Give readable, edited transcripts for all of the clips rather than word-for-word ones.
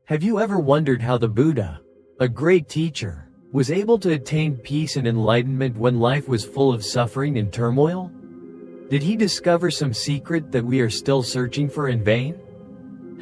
Have you ever wondered how the Buddha, a great teacher, was able to attain peace and enlightenment when life was full of suffering and turmoil? Did he discover some secret that we are still searching for in vain?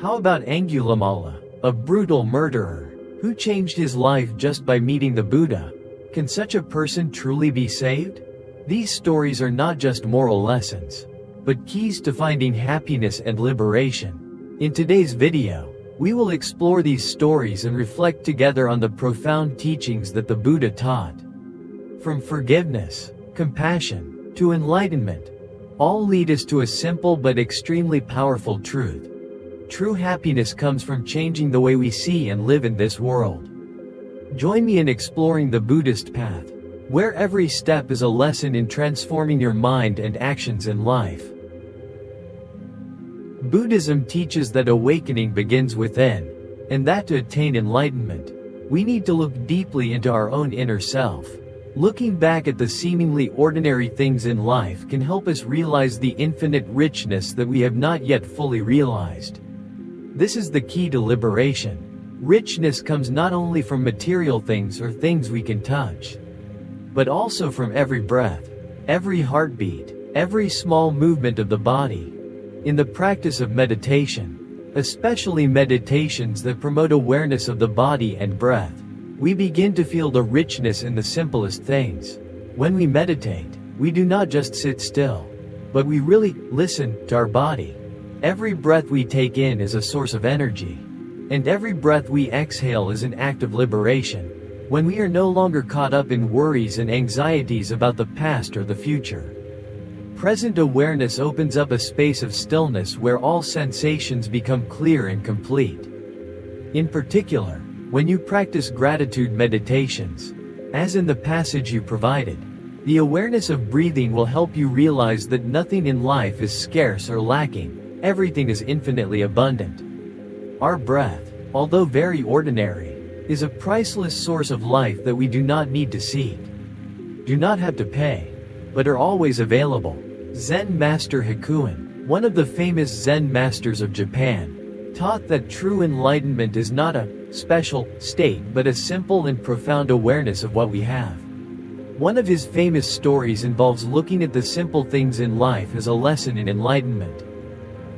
How about Angulimala, a brutal murderer, who changed his life just by meeting the Buddha? Can such a person truly be saved? These stories are not just moral lessons, but keys to finding happiness and liberation. In today's video, we will explore these stories and reflect together on the profound teachings that the Buddha taught. From forgiveness, compassion, to enlightenment, all lead us to a simple but extremely powerful truth. True happiness comes from changing the way we see and live in this world. Join me in exploring the Buddhist path, where every step is a lesson in transforming your mind and actions in life. Buddhism teaches that awakening begins within, and that to attain enlightenment, we need to look deeply into our own inner self. Looking back at the seemingly ordinary things in life can help us realize the infinite richness that we have not yet fully realized. This is the key to liberation. Richness comes not only from material things or things we can touch, but also from every breath, every heartbeat, every small movement of the body. In the practice of meditation, especially meditations that promote awareness of the body and breath, we begin to feel the richness in the simplest things. When we meditate, we do not just sit still, but we really listen to our body. Every breath we take in is a source of energy, and every breath we exhale is an act of liberation. When we are no longer caught up in worries and anxieties about the past or the future, present awareness opens up a space of stillness where all sensations become clear and complete. In particular, when you practice gratitude meditations, as in the passage you provided, the awareness of breathing will help you realize that nothing in life is scarce or lacking, everything is infinitely abundant. Our breath, although very ordinary, is a priceless source of life that we do not need to seek, do not have to pay, but are always available. Zen master Hikuin, one of the famous Zen masters of Japan, taught that true enlightenment is not a special state but a simple and profound awareness of what we have. One of his famous stories involves looking at the simple things in life as a lesson in enlightenment.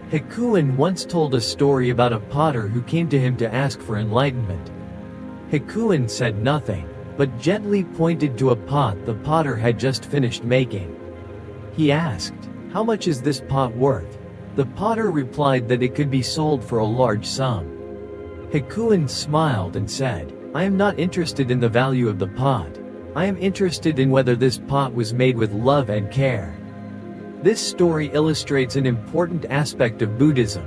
Hikuin once told a story about a potter who came to him to ask for enlightenment. Hikuin said nothing, but gently pointed to a pot the potter had just finished making. He asked, "How much is this pot worth?" The potter replied that it could be sold for a large sum. Hikuin smiled and said, "I am not interested in the value of the pot. I am interested in whether this pot was made with love and care." This story illustrates an important aspect of Buddhism.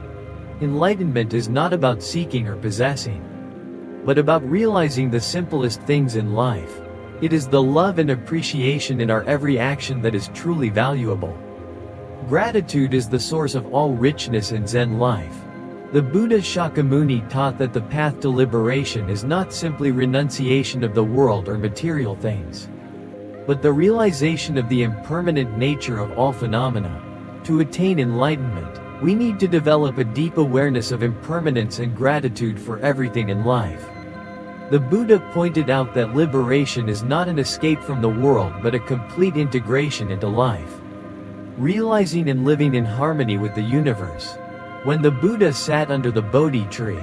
Enlightenment is not about seeking or possessing, but about realizing the simplest things in life. It is the love and appreciation in our every action that is truly valuable. Gratitude is the source of all richness in Zen life. The Buddha Shakyamuni taught that the path to liberation is not simply renunciation of the world or material things, but the realization of the impermanent nature of all phenomena. To attain enlightenment, we need to develop a deep awareness of impermanence and gratitude for everything in life. The Buddha pointed out that liberation is not an escape from the world but a complete integration into life, realizing and living in harmony with the universe. When the Buddha sat under the Bodhi tree,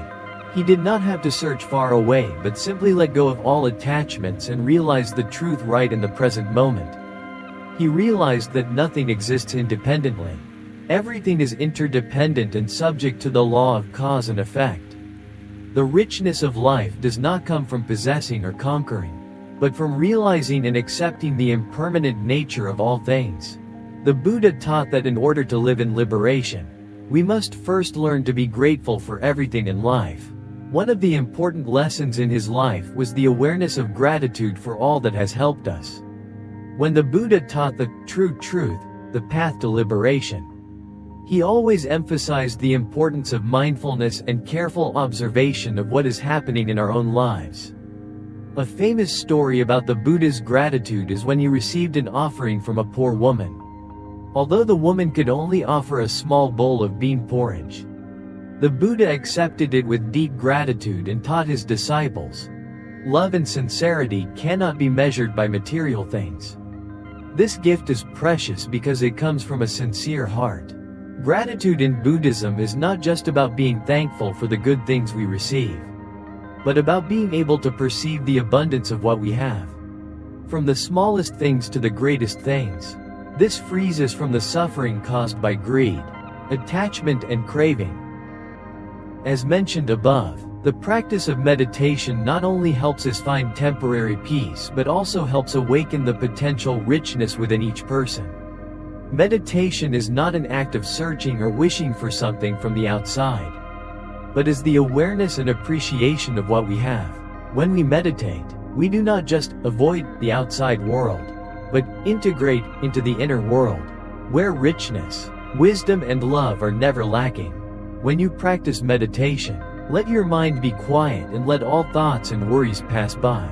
he did not have to search far away but simply let go of all attachments and realize the truth right in the present moment. He realized that nothing exists independently. Everything is interdependent and subject to the law of cause and effect. The richness of life does not come from possessing or conquering, but from realizing and accepting the impermanent nature of all things. The Buddha taught that in order to live in liberation, we must first learn to be grateful for everything in life. One of the important lessons in his life was the awareness of gratitude for all that has helped us. When the Buddha taught the true truth, the path to liberation, he always emphasized the importance of mindfulness and careful observation of what is happening in our own lives. A famous story about the Buddha's gratitude is when he received an offering from a poor woman. Although the woman could only offer a small bowl of bean porridge, The Buddha accepted it with deep gratitude and taught his disciples, love and sincerity cannot be measured by material things. This gift is precious because it comes from a sincere heart. Gratitude in Buddhism is not just about being thankful for the good things we receive, but about being able to perceive the abundance of what we have. From the smallest things to the greatest things. This frees us from the suffering caused by greed, attachment and craving. As mentioned above, the practice of meditation not only helps us find temporary peace but also helps awaken the potential richness within each person. Meditation is not an act of searching or wishing for something from the outside, but is the awareness and appreciation of what we have. When we meditate, we do not just avoid the outside world, but integrate into the inner world, where richness, wisdom and love are never lacking. When you practice meditation, let your mind be quiet and let all thoughts and worries pass by.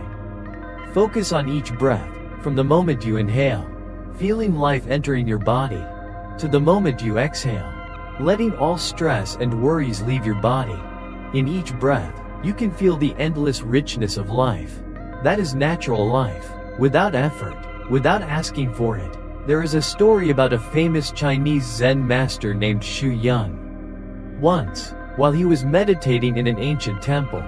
Focus on each breath, from the moment you inhale, feeling life entering your body, to the moment you exhale, letting all stress and worries leave your body. In each breath, you can feel the endless richness of life. That is natural life, without effort, without asking for it. There is a story about a famous Chinese Zen master named Xu Yun. Once, while he was meditating in an ancient temple,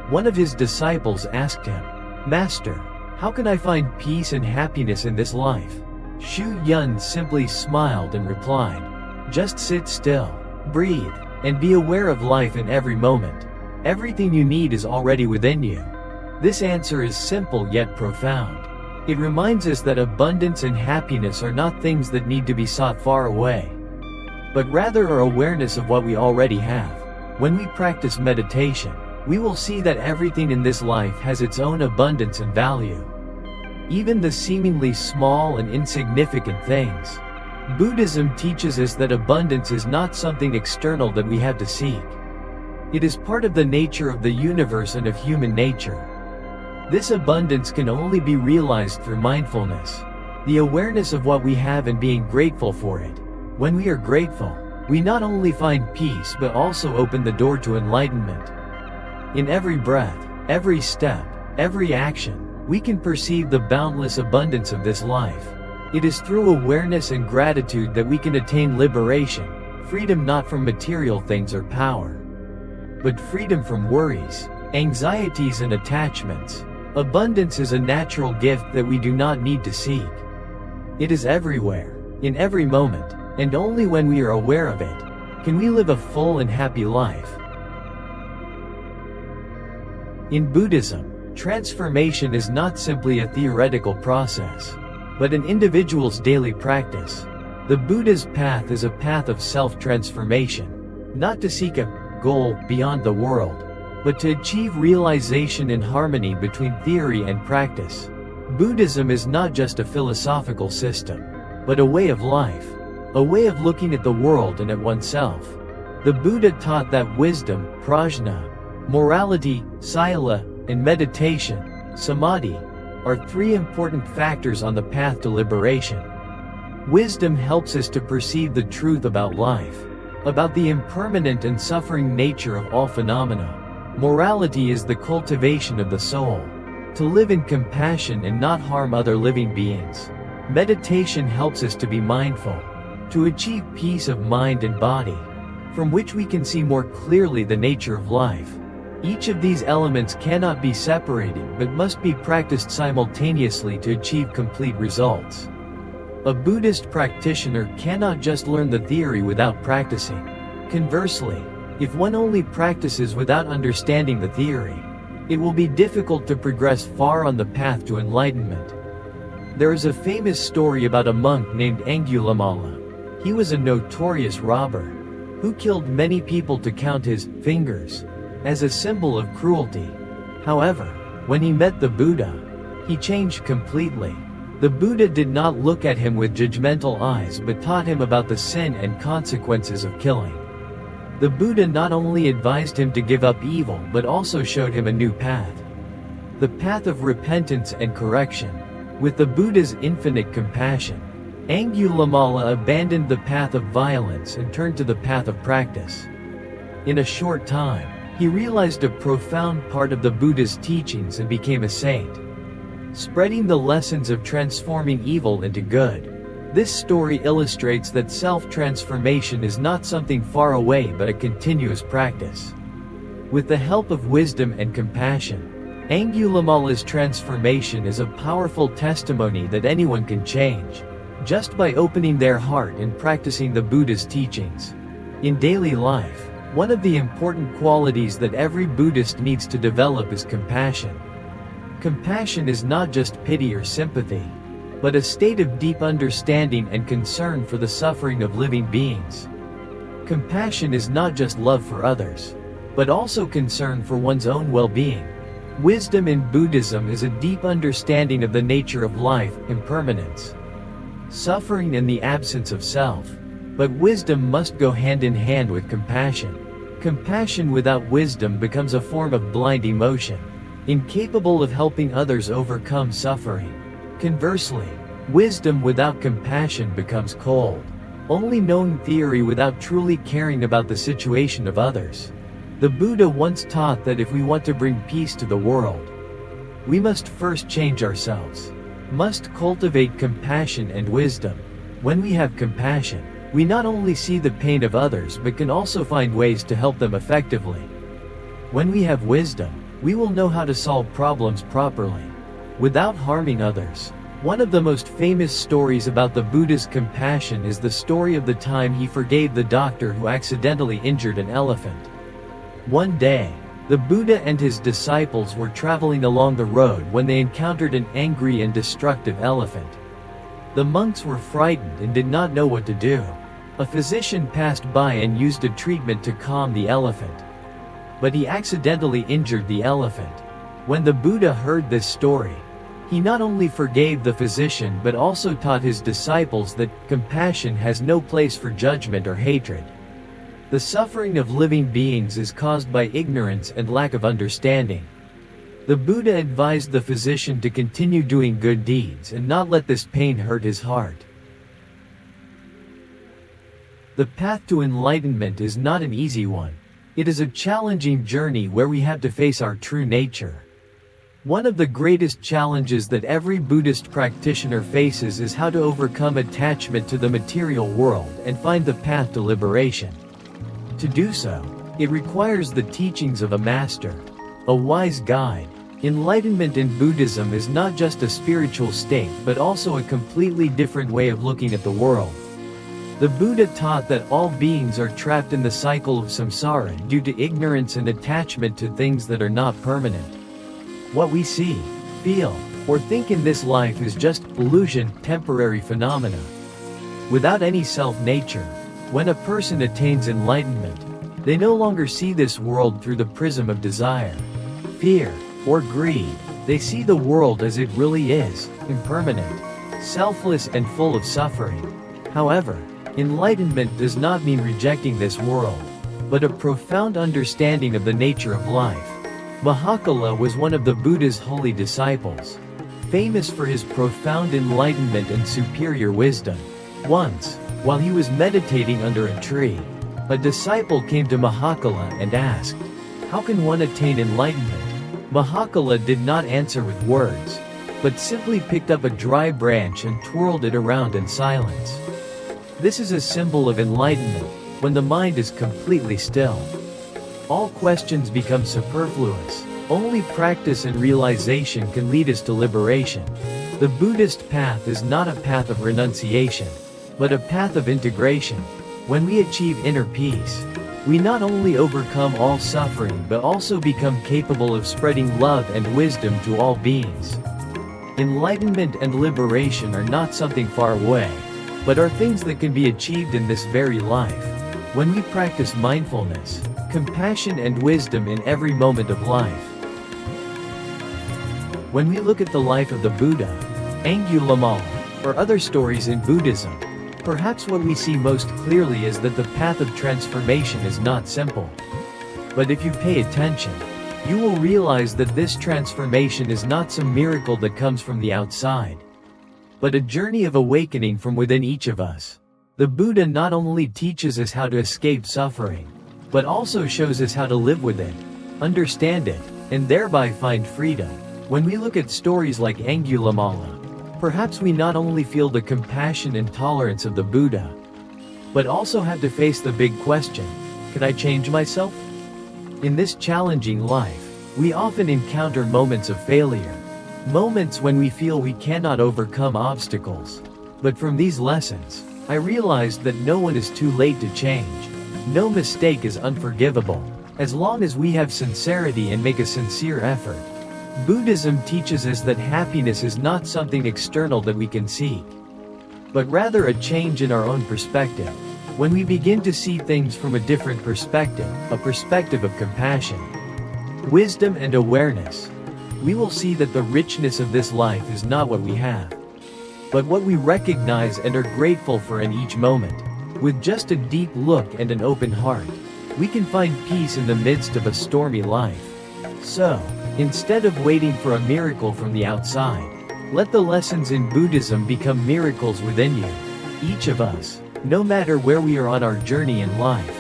one of his disciples asked him, "Master, how can I find peace and happiness in this life?" Xu Yun simply smiled and replied, "Just sit still, breathe, and be aware of life in every moment. Everything you need is already within you." This answer is simple yet profound. It reminds us that abundance and happiness are not things that need to be sought far away, but rather our awareness of what we already have. When we practice meditation, we will see that everything in this life has its own abundance and value. Even the seemingly small and insignificant things. Buddhism teaches us that abundance is not something external that we have to seek. It is part of the nature of the universe and of human nature. This abundance can only be realized through mindfulness, the awareness of what we have and being grateful for it. When we are grateful, we not only find peace but also open the door to enlightenment. In every breath, every step, every action, we can perceive the boundless abundance of this life. It is through awareness and gratitude that we can attain liberation, freedom not from material things or power, but freedom from worries, anxieties and attachments. Abundance is a natural gift that we do not need to seek. It is everywhere, in every moment, and only when we are aware of it, can we live a full and happy life. In Buddhism, transformation is not simply a theoretical process, but an individual's daily practice. The Buddha's path is a path of self-transformation, not to seek a goal beyond the world, but to achieve realization in harmony between theory and practice. Buddhism is not just a philosophical system, but a way of life, a way of looking at the world and at oneself. The Buddha taught that wisdom, prajna, morality, sila, and meditation, samadhi, are three important factors on the path to liberation. Wisdom helps us to perceive the truth about life, about the impermanent and suffering nature of all phenomena. Morality is the cultivation of the soul, to live in compassion and not harm other living beings. Meditation helps us to be mindful, to achieve peace of mind and body, from which we can see more clearly the nature of life. Each of these elements cannot be separated but must be practiced simultaneously to achieve complete results. A Buddhist practitioner cannot just learn the theory without practicing. Conversely, if one only practices without understanding the theory, it will be difficult to progress far on the path to enlightenment. There is a famous story about a monk named Angulimala. He was a notorious robber, who killed many people to count his fingers, as a symbol of cruelty. However, when he met the Buddha, he changed completely. The Buddha did not look at him with judgmental eyes but taught him about the sin and consequences of killing. The Buddha not only advised him to give up evil but also showed him a new path. The path of repentance and correction. With the Buddha's infinite compassion, Angulimala abandoned the path of violence and turned to the path of practice. In a short time, he realized a profound part of the Buddha's teachings and became a saint, spreading the lessons of transforming evil into good. This story illustrates that self-transformation is not something far away but a continuous practice. With the help of wisdom and compassion, Angulimala's transformation is a powerful testimony that anyone can change, just by opening their heart and practicing the Buddha's teachings. In daily life, one of the important qualities that every Buddhist needs to develop is compassion. Compassion is not just pity or sympathy, but a state of deep understanding and concern for the suffering of living beings. Compassion is not just love for others, but also concern for one's own well-being. Wisdom in Buddhism is a deep understanding of the nature of life, impermanence, suffering and the absence of self. But wisdom must go hand in hand with compassion. Compassion without wisdom becomes a form of blind emotion, incapable of helping others overcome suffering. Conversely, wisdom without compassion becomes cold, only knowing theory without truly caring about the situation of others. The Buddha once taught that if we want to bring peace to the world, we must first change ourselves, must cultivate compassion and wisdom. When we have compassion, we not only see the pain of others but can also find ways to help them effectively. When we have wisdom, we will know how to solve problems properly, without harming others. One of the most famous stories about the Buddha's compassion is the story of the time he forgave the doctor who accidentally injured an elephant. One day, the Buddha and his disciples were traveling along the road when they encountered an angry and destructive elephant. The monks were frightened and did not know what to do. A physician passed by and used a treatment to calm the elephant, but he accidentally injured the elephant. When the Buddha heard this story, he not only forgave the physician but also taught his disciples that compassion has no place for judgment or hatred. The suffering of living beings is caused by ignorance and lack of understanding. The Buddha advised the physician to continue doing good deeds and not let this pain hurt his heart. The path to enlightenment is not an easy one. It is a challenging journey where we have to face our true nature. One of the greatest challenges that every Buddhist practitioner faces is how to overcome attachment to the material world and find the path to liberation. To do so, it requires the teachings of a master, a wise guide. Enlightenment in Buddhism is not just a spiritual state but also a completely different way of looking at the world. The Buddha taught that all beings are trapped in the cycle of samsara due to ignorance and attachment to things that are not permanent. What we see, feel, or think in this life is just illusion, temporary phenomena, without any self-nature. When a person attains enlightenment, they no longer see this world through the prism of desire, fear, or greed. They see the world as it really is, impermanent, selfless and full of suffering. However, enlightenment does not mean rejecting this world, but a profound understanding of the nature of life. Mahakala was one of the Buddha's holy disciples, famous for his profound enlightenment and superior wisdom. Once, while he was meditating under a tree, a disciple came to Mahakala and asked, "How can one attain enlightenment?" Mahakala did not answer with words, but simply picked up a dry branch and twirled it around in silence. This is a symbol of enlightenment, when the mind is completely still. All questions become superfluous. Only practice and realization can lead us to liberation. The Buddhist path is not a path of renunciation, but a path of integration. When we achieve inner peace, we not only overcome all suffering but also become capable of spreading love and wisdom to all beings. Enlightenment and liberation are not something far away, but are things that can be achieved in this very life. When we practice mindfulness, compassion and wisdom in every moment of life. When we look at the life of the Buddha, Angulimala, or other stories in Buddhism, perhaps what we see most clearly is that the path of transformation is not simple. But if you pay attention, you will realize that this transformation is not some miracle that comes from the outside, but a journey of awakening from within each of us. The Buddha not only teaches us how to escape suffering, but also shows us how to live with it, understand it, and thereby find freedom. When we look at stories like Angulimala, perhaps we not only feel the compassion and tolerance of the Buddha, but also have to face the big question, can I change myself? In this challenging life, we often encounter moments of failure, moments when we feel we cannot overcome obstacles. But from these lessons, I realized that no one is too late to change. No mistake is unforgivable, as long as we have sincerity and make a sincere effort. Buddhism teaches us that happiness is not something external that we can seek, but rather a change in our own perspective. When we begin to see things from a different perspective, a perspective of compassion, wisdom and awareness, we will see that the richness of this life is not what we have, but what we recognize and are grateful for in each moment. With just a deep look and an open heart, we can find peace in the midst of a stormy life. So, instead of waiting for a miracle from the outside, let the lessons in Buddhism become miracles within you. Each of us, no matter where we are on our journey in life,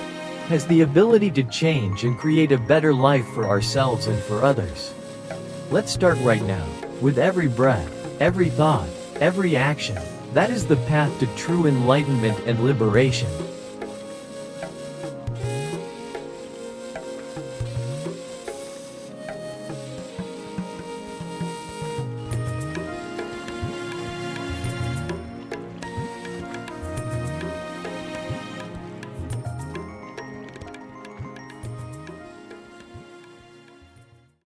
has the ability to change and create a better life for ourselves and for others. Let's start right now, with every breath, every thought, every action. That is the path to true enlightenment and liberation.